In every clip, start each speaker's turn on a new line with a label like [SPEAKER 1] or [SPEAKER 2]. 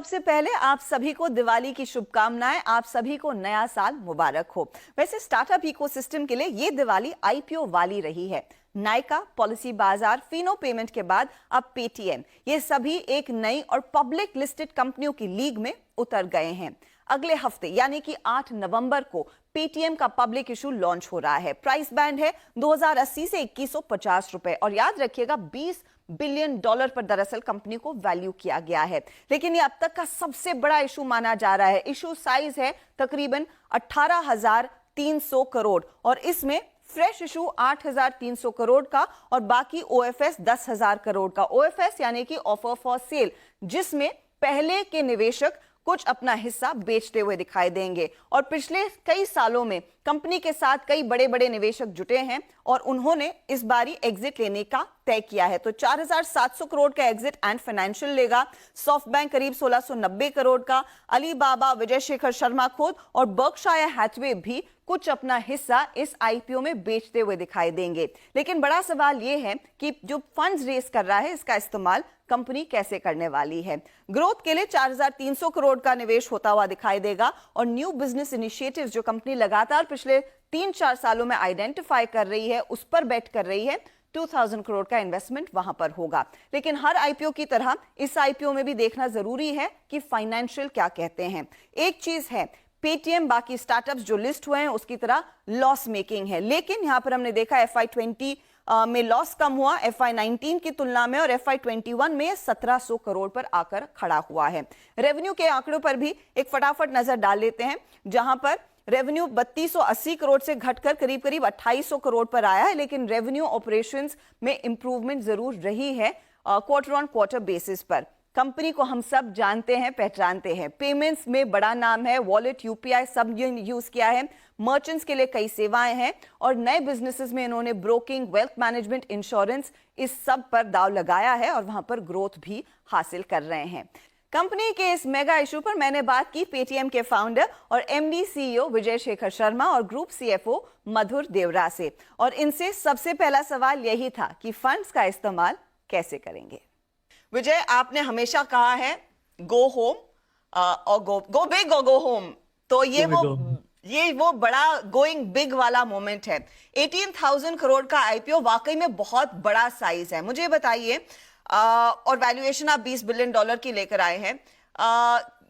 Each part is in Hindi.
[SPEAKER 1] सबसे पहले आप सभी को दिवाली की शुभकामनाएं। आप सभी को नया साल मुबारक हो। वैसे स्टार्टअप इकोसिस्टम के लिए ये दिवाली आईपीओ वाली रही है। नायका, पॉलिसी बाजार, फिनो पेमेंट के बाद अब पेटीएम, ये सभी एक नई और पब्लिक लिस्टेड कंपनियों की लीग में उतर गए हैं। अगले हफ्ते यानी कि 8 नवंबर को पेटीएम का पब्लिक इशू लॉन्च हो रहा है। प्राइस बैंड है 2080 से 2150 रुपए और याद रखिएगा $20 बिलियन पर दरअसल कंपनी को वैल्यू किया गया है। लेकिन ये अब तक का सबसे बड़ा इशू माना जा रहा है। इशू साइज है तकरीबन 18,300 करोड़ और इसमें फ्रेश इशू 8,300 करोड़ का और बाकी ओएफएस 10,000 करोड़ का। ओएफएस यानी कि ऑफर फॉर सेल, जिसमें पहले के निवेशक कुछ अपना हिस्सा बेचते हुए दिखाई देंगे। और पिछले कई सालों में कंपनी के साथ कई बड़े बड़े निवेशक जुटे हैं और उन्होंने इस बारी एग्जिट लेने का तय किया है। तो 4,700 करोड़ का एग्जिट एंड फाइनेंशियल लेगा, सॉफ्ट बैंक करीब 1,690 करोड़ का, अलीबाबा, विजय शेखर शर्मा खुद और बर्कशायर हैथवे भी कुछ अपना हिस्सा इस आईपीओ में बेचते हुए दिखाई देंगे। लेकिन बड़ा सवाल यह है कि जो फंड्स रेस कर रहा है इसका इस्तेमाल कंपनी कैसे करने वाली है। ग्रोथ के लिए 4,300 करोड़ का निवेश होता हुआ दिखाई देगा और न्यू बिजनेस इनिशिएटिव्स जो कंपनी लगातार पिछले 3-4 सालों में आइडेंटिफाई कर रही है, उस पर बेट कर रही है। 2,000 करोड़ का इन्वेस्टमेंट वहां पर होगा। लेकिन हर आईपीओ की तरह इस आईपीओ में भी देखना जरूरी है कि फाइनेंशियल क्या कहते हैं। एक चीज है, पेटीएम बाकी स्टार्टअप्स जो लिस्ट हुए हैं उसकी तरह लॉस मेकिंग है, लेकिन यहां पर हमने देखा FY20 में लॉस कम हुआ FY19 की तुलना में और FY21 में 1,700 करोड़ पर आकर खड़ा हुआ है। रेवेन्यू के आंकड़ों पर भी एक फटाफट नजर डाल लेते हैं, जहां पर रेवेन्यू 3,280 करोड़ से घटकर करीब करीब 2,800 करोड़ पर आया है। लेकिन रेवेन्यू ऑपरेशंस में इंप्रूवमेंट जरूर रही है क्वार्टर ऑन क्वार्टर बेसिस पर। कंपनी को हम सब जानते हैं, पहचानते हैं। पेमेंट्स में बड़ा नाम है, वॉलेट, यूपीआई सब यूज किया है। मर्चेंट्स के लिए कई सेवाएं हैं और नए बिजनेसेस में इन्होंने ब्रोकिंग, वेल्थ मैनेजमेंट, इंश्योरेंस, इस सब पर दाव लगाया है और वहां पर ग्रोथ भी हासिल कर रहे हैं। कंपनी के इस मेगा इशू पर मैंने बात की पेटीएम के फाउंडर और एमडी सीईओ विजय शेखर शर्मा और ग्रुप सीएफओ मधुर देवरा से, और इनसे सबसे पहला सवाल यही था कि फंड्स का इस्तेमाल कैसे करेंगे। विजय, आपने हमेशा कहा है गो होम और गो बिग और गो होम, तो ये वो बड़ा गोइंग बिग वाला मोमेंट है। 18,000 करोड़ का आईपीओ वाकई में बहुत बड़ा साइज है। मुझे बताइए, और वैल्यूएशन आप $20 बिलियन की लेकर आए हैं,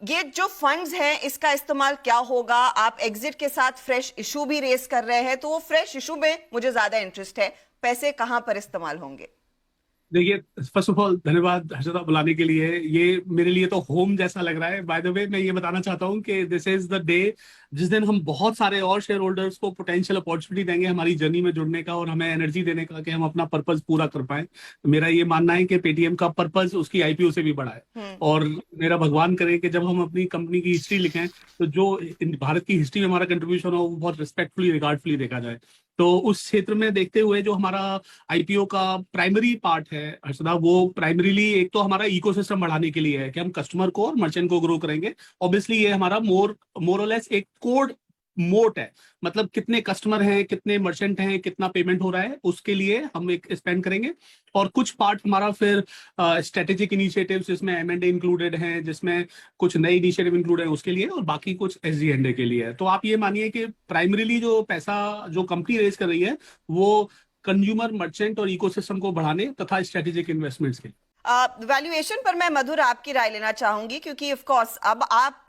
[SPEAKER 1] ये जो फंड्स हैं इसका इस्तेमाल क्या होगा? आप एग्जिट के साथ फ्रेश इशू भी रेस कर रहे हैं, तो वो फ्रेश इशू में मुझे ज्यादा इंटरेस्ट है। पैसे कहां पर इस्तेमाल होंगे?
[SPEAKER 2] देखिए, फर्स्ट ऑफ ऑल धन्यवाद हर्षदा बुलाने के लिए। ये मेरे लिए तो होम जैसा लग रहा है। बाय द वे, मैं ये बताना चाहता हूँ कि दिस इज द डे जिस दिन हम बहुत सारे और शेयर होल्डर्स को पोटेंशियल अपॉर्चुनिटी देंगे हमारी जर्नी में जुड़ने का और हमें एनर्जी देने का कि हम अपना पर्पस पूरा कर पाए। तो मेरा ये मानना है कि पेटीएम का पर्पस उसकी आईपीओ से भी बड़ा है और मेरा भगवान करे कि जब हम अपनी कंपनी की हिस्ट्री लिखें तो जो भारत की हिस्ट्री में हमारा कंट्रीब्यूशन हो वो बहुत रिस्पेक्टफुली, रिगार्डफुली देखा जाए। तो उस क्षेत्र में देखते हुए जो हमारा आईपीओ का प्राइमरी पार्ट है हर्षदा, वो प्राइमरीली एक तो हमारा इकोसिस्टम बढ़ाने के लिए है कि हम कस्टमर को और मर्चेंट को ग्रो करेंगे। ऑब्वियसली ये हमारा मोर और लेस एक कोड मोट है, मतलब कितने कस्टमर हैं, कितने मर्चेंट हैं, कितना पेमेंट हो रहा है, उसके लिए हम एक स्पेंड करेंगे। और कुछ पार्ट हमारा फिर स्ट्रेटेजिक इनिशिएटिव्स जिसमें एम&ए इंक्लूडेड हैं, जिसमें कुछ नए इनिशिएटिव इंक्लूड है उसके लिए, और बाकी कुछ एसजी&ए के लिए है। तो आप ये मानिए कि प्राइमरीली जो पैसा जो कंपनी रेज कर रही है वो कंज्यूमर, मर्चेंट और इकोसिस्टम को बढ़ाने तथा स्ट्रेटेजिक इन्वेस्टमेंट्स के।
[SPEAKER 1] वैल्यूएशन पर मैं मधुर आपकी राय लेना चाहूंगी, क्योंकि ऑफ कोर्स अब आप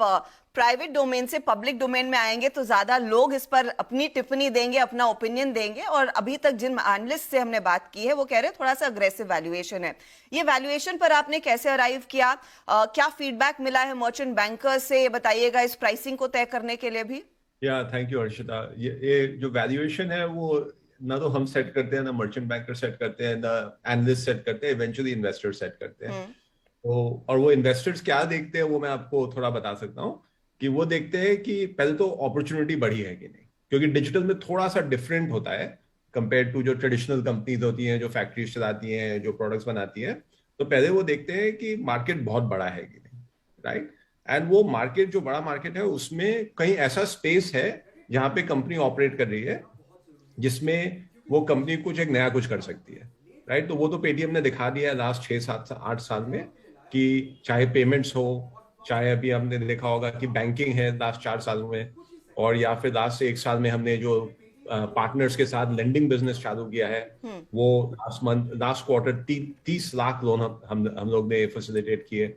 [SPEAKER 1] प्राइवेट डोमेन से पब्लिक डोमेन में आएंगे तो ज्यादा लोग इस पर अपनी टिप्पणी देंगे, अपना ओपिनियन देंगे। और अभी तक जिन एनालिस्ट से हमने बात की है वो कह रहे हैं थोड़ा सा अग्रेसिव वैल्यूएशन है। ये वैल्यूएशन पर आपने कैसे अराइव किया? क्या फीडबैक मिला है मर्चेंट बैंकर्स से, ये बताइएगा इस प्राइसिंग को तय करने के लिए भी।
[SPEAKER 3] Thank you Harshita. ये जो वैल्यूएशन है वो ना तो हम सेट करते हैं, ना मर्चेंट बैंकर सेट करते हैं, ना एनालिस्ट सेट करते हैं, इवेंचुअली इन्वेस्टर सेट करते हैं। तो और वो इन्वेस्टर्स क्या देखते हैं वो मैं आपको थोड़ा बता सकता हूँ कि वो देखते हैं कि पहले तो अपॉर्चुनिटी बढ़ी है कि नहीं, क्योंकि डिजिटल में थोड़ा सा डिफरेंट होता है कंपेयर टू जो ट्रेडिशनल कंपनीज होती हैं, जो फैक्ट्रीज चलाती हैं, जो प्रोडक्ट्स बनाती हैं। तो पहले वो देखते हैं कि मार्केट बहुत बड़ा है कि नहीं, राइट। एंड वो मार्केट, जो बड़ा मार्केट है, उसमें कहीं ऐसा स्पेस है जहां पे कंपनी ऑपरेट कर रही है जिसमें वो कंपनी कुछ एक नया कुछ कर सकती है, राइट। तो वो तो पेटीएम ने दिखा दिया है लास्ट 6-7-8 साल में कि चाहे पेमेंट्स हो, चाहे अभी हमने देखा होगा कि बैंकिंग है लास्ट 4 सालों में, और या फिर लास्ट 1 साल में हमने जो पार्टनर्स के साथ लेंडिंग बिजनेस चालू किया है, वो लास्ट क्वार्टर 30 लाख लोन हम लोग ने फैसिलिटेट किए।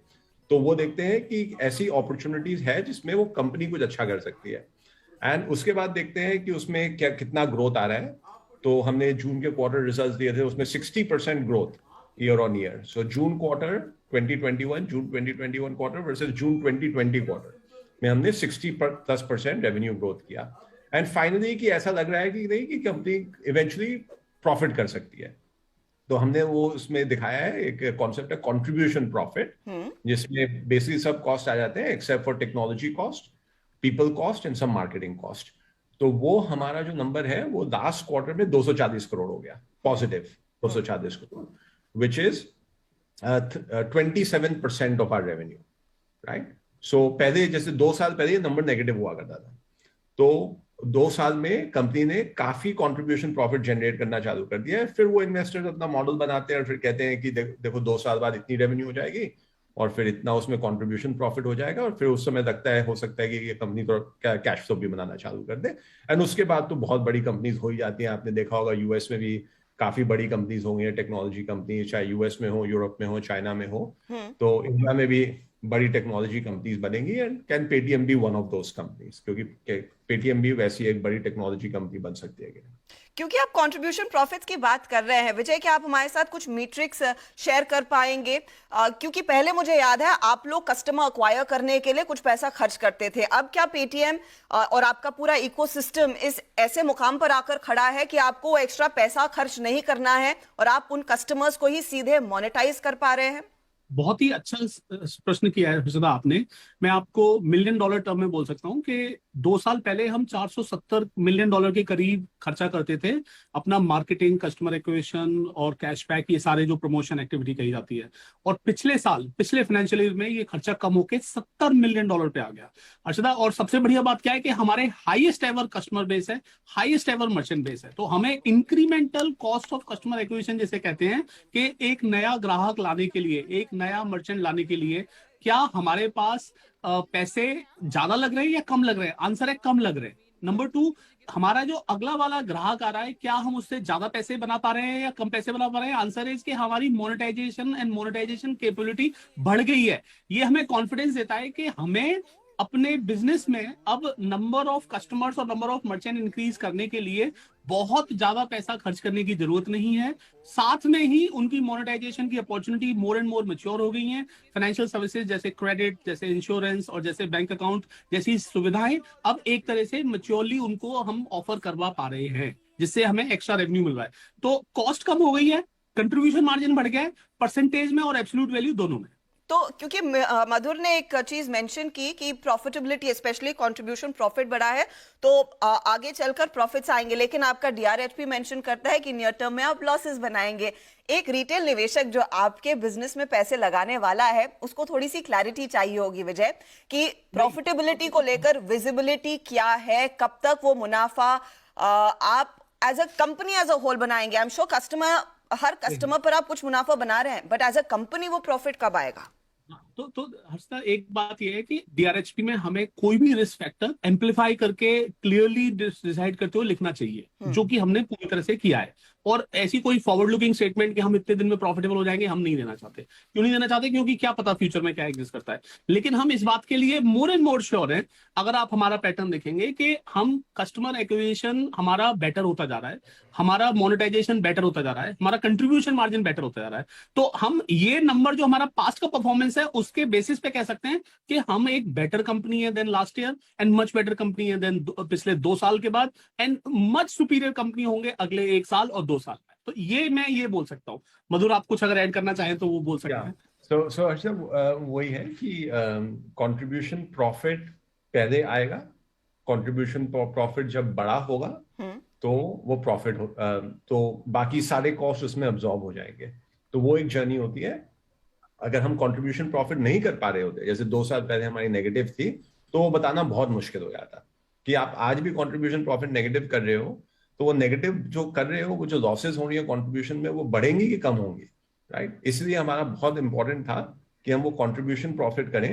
[SPEAKER 3] तो वो देखते हैं कि ऐसी अपॉर्चुनिटीज है जिसमें वो कंपनी कुछ अच्छा कर सकती है, एंड उसके बाद देखते हैं कि उसमें कितना ग्रोथ आ रहा है। तो हमने जून के क्वार्टर रिजल्ट्स दिए थे, उसमें 60% growth year on year. So June quarter 2021 quarter versus June 2020 quarter में हमने 60+ % रेवेन्यू ग्रोथ किया। एंड फाइनली कि ऐसा लग रहा है कि नहीं, कि कंपनी इवेंचुअली प्रॉफिट कर सकती है। तो हमने वो उसमें दिखाया है, एक कॉन्सेप्ट है कंट्रीब्यूशन प्रॉफिट, जिसमें बेसिकली सब कॉस्ट आ जाते हैं except for technology cost, people cost and सब मार्केटिंग कॉस्ट। तो वो हमारा जो नंबर है वो लास्ट क्वार्टर में 240 करोड़ हो गया, positive 240 crore, which is 27% of our revenue, right. So पहले जैसे 2 साल पहले ये नंबर नेगेटिव हुआ करता था, तो 2 साल में कंपनी ने काफी कंट्रीब्यूशन प्रॉफिट जनरेट करना चालू कर दिया है। फिर वो इन्वेस्टर्स अपना मॉडल बनाते हैं और फिर कहते हैं कि देखो 2 साल बाद इतनी रेवेन्यू हो जाएगी और फिर इतना उसमें कंट्रीब्यूशन प्रॉफिट हो जाएगा, और फिर उस समय लगता है, हो सकता है कि ये कंपनी तो कैश फ्लो भी बनाना चालू कर दे। एंड उसके बाद तो बहुत बड़ी कंपनीज हो ही जाती हैं। आपने देखा होगा यूएस में भी काफी बड़ी कंपनीज होंगी, टेक्नोलॉजी कंपनी, चाहे यूएस में हो, यूरोप में हो, चाइना में हो। तो इंडिया में भी बड़ी टेक्नोलॉजी कंपनीज बनेंगी, and can Paytm be one of those companies, क्योंकि पेटीएम भी वैसी एक बड़ी टेक्नोलॉजी कंपनी बन सकती है।
[SPEAKER 1] क्योंकि आप कंट्रीब्यूशन प्रॉफिट्स की बात कर रहे हैं विजय, क्या आप हमारे साथ कुछ मैट्रिक्स शेयर कर पाएंगे? क्योंकि पहले मुझे याद है आप लोग कस्टमर अक्वायर करने के लिए कुछ पैसा खर्च करते थे, अब क्या पेटीएम और आपका पूरा इकोसिस्टम इस ऐसे मुकाम पर आकर खड़ा है कि आपको एक्स्ट्रा पैसा खर्च नहीं करना है और आप उन कस्टमर्स को ही सीधे मोनेटाइज कर पा रहे हैं?
[SPEAKER 2] बहुत ही अच्छा प्रश्न किया है हर्षदा आपने। मैं आपको $1 मिलियन टर्म में बोल सकता हूं कि 2 साल पहले हम $470 मिलियन के करीब खर्चा करते थे अपना मार्केटिंग, कस्टमर एक्विजिशन और कैशबैक, ये सारे जो प्रमोशन एक्टिविटी कही जाती है। और पिछले फाइनेंशियल ईयर में ये खर्चा कम होकर $70 मिलियन पे आ गया हर्षदा। और सबसे बढ़िया बात क्या है कि हमारे हाईएस्ट एवर कस्टमर बेस है, हाईएस्ट एवर मर्चेंट बेस है। तो हमें incremental cost of customer acquisition जिसे कहते हैं, कि एक नया ग्राहक लाने के लिए, एक नया मर्चेंट लाने के लिए क्या हमारे पास पैसे ज्यादा लग रहे हैं या कम लग रहे हैं? आंसर है कम लग रहे हैं। नंबर 2, हमारा जो अगला वाला ग्राहक आ रहा है, क्या हम उससे ज्यादा पैसे बना पा रहे हैं या कम पैसे बना पा रहे हैं? आंसर है कि हमारी मोनेटाइजेशन कैपेबिलिटी बढ़ गई है। ये हमें कॉन्फिडेंस देता है कि हमें अपने बिजनेस में अब नंबर ऑफ कस्टमर्स और नंबर ऑफ मर्चेंट इंक्रीज करने के लिए बहुत ज्यादा पैसा खर्च करने की जरूरत नहीं है। साथ में ही उनकी मोनेटाइजेशन की opportunity more and more mature हो गई हैं। फाइनेंशियल सर्विसेज जैसे क्रेडिट, जैसे इंश्योरेंस और जैसे बैंक अकाउंट जैसी सुविधाएं अब एक तरह से मैच्योरली उनको हम ऑफर करवा पा रहे हैं, जिससे हमें एक्स्ट्रा रेवेन्यू मिल रहा है। तो कॉस्ट कम हो गई है, कंट्रीब्यूशन मार्जिन बढ़ गया है, परसेंटेज में और एब्सोल्यूट वैल्यू दोनों में।
[SPEAKER 1] तो क्योंकि मधुर ने एक चीज मेंशन की कि प्रॉफिटेबिलिटी, स्पेशली कंट्रीब्यूशन प्रॉफिट बढ़ा है, तो आगे चलकर प्रॉफिट्स आएंगे, लेकिन आपका डीआरएच भी मेंशन करता है कि नियर टर्म में आप लॉसेस बनाएंगे। एक रिटेल निवेशक जो आपके बिजनेस में पैसे लगाने वाला है, उसको थोड़ी सी क्लैरिटी चाहिए होगी विजय, कि प्रॉफिटेबिलिटी को लेकर विजिबिलिटी क्या है, कब तक वो मुनाफा आप as a company as a whole बनाएंगे? आई एम श्योर हर कस्टमर पर आप कुछ मुनाफा बना रहे हैं, बट एज अ कंपनी वो प्रॉफिट कब आएगा?
[SPEAKER 2] तो हर्षदा, एक बात यह है कि डीआरएचपी में हमें कोई भी रिस्क फैक्टर एम्पलीफाई करके क्लियरली डिसाइड करते हुए लिखना चाहिए, जो कि हमने पूरी तरह से किया है। और ऐसी कोई फॉरवर्ड लुकिंग स्टेटमेंट कि हम इतने दिन में प्रॉफिटेबल हो जाएंगे, हम नहीं देना चाहते। क्यों नहीं देना चाहते? क्योंकि क्या पता फ्यूचर में क्या एग्जिस्ट करता है। लेकिन हम इस बात के लिए मोर एंड मोर श्योर हैं, अगर आप हमारा पैटर्न देखेंगे, कि हम कस्टमर एक्विजिशन हमारा बेटर होता जा रहा है, हमारा मोनेटाइजेशन बेटर होता जा रहा है, हमारा कंट्रीब्यूशन मार्जिन बेटर होता जा रहा है। तो हम ये नंबर जो हमारा पास्ट का परफॉर्मेंस है उसके बेसिस पे कह सकते हैं कि हम एक बेटर कंपनी है then last year, and much better company है देन पिछले 2 साल के बाद, एंड मच सुपीरियर कंपनी होंगे अगले 1 साल और 2 साल में। तो ये मैं ये बोल सकता हूँ। मधुर, आप कुछ अगर ऐड करना चाहें तो वो बोल सकते हैं।
[SPEAKER 3] सो वही है कि कंट्रीब्यूशन प्रॉफिट पहले आएगा। कंट्रीब्यूशन प्रॉफिट जब बड़ा होगा तो वो प्रॉफिट तो बाकी सारे कॉस्ट उसमें अब्सॉर्ब हो जाएंगे। तो वो एक जर्नी होती है। अगर हम कंट्रीब्यूशन प्रॉफिट नहीं कर पा रहे होते, जैसे 2 साल पहले हमारी नेगेटिव थी, तो वो बताना बहुत मुश्किल हो जाता कि आप आज भी कंट्रीब्यूशन प्रॉफिट नेगेटिव कर रहे हो, तो वो नेगेटिव जो कर रहे हो, वो जो लॉसेस हो रही है कंट्रीब्यूशन में, वो बढ़ेंगी कि कम होंगी, राइट। इसलिए हमारा बहुत इंपॉर्टेंट था कि हम वो कंट्रीब्यूशन प्रॉफिट करें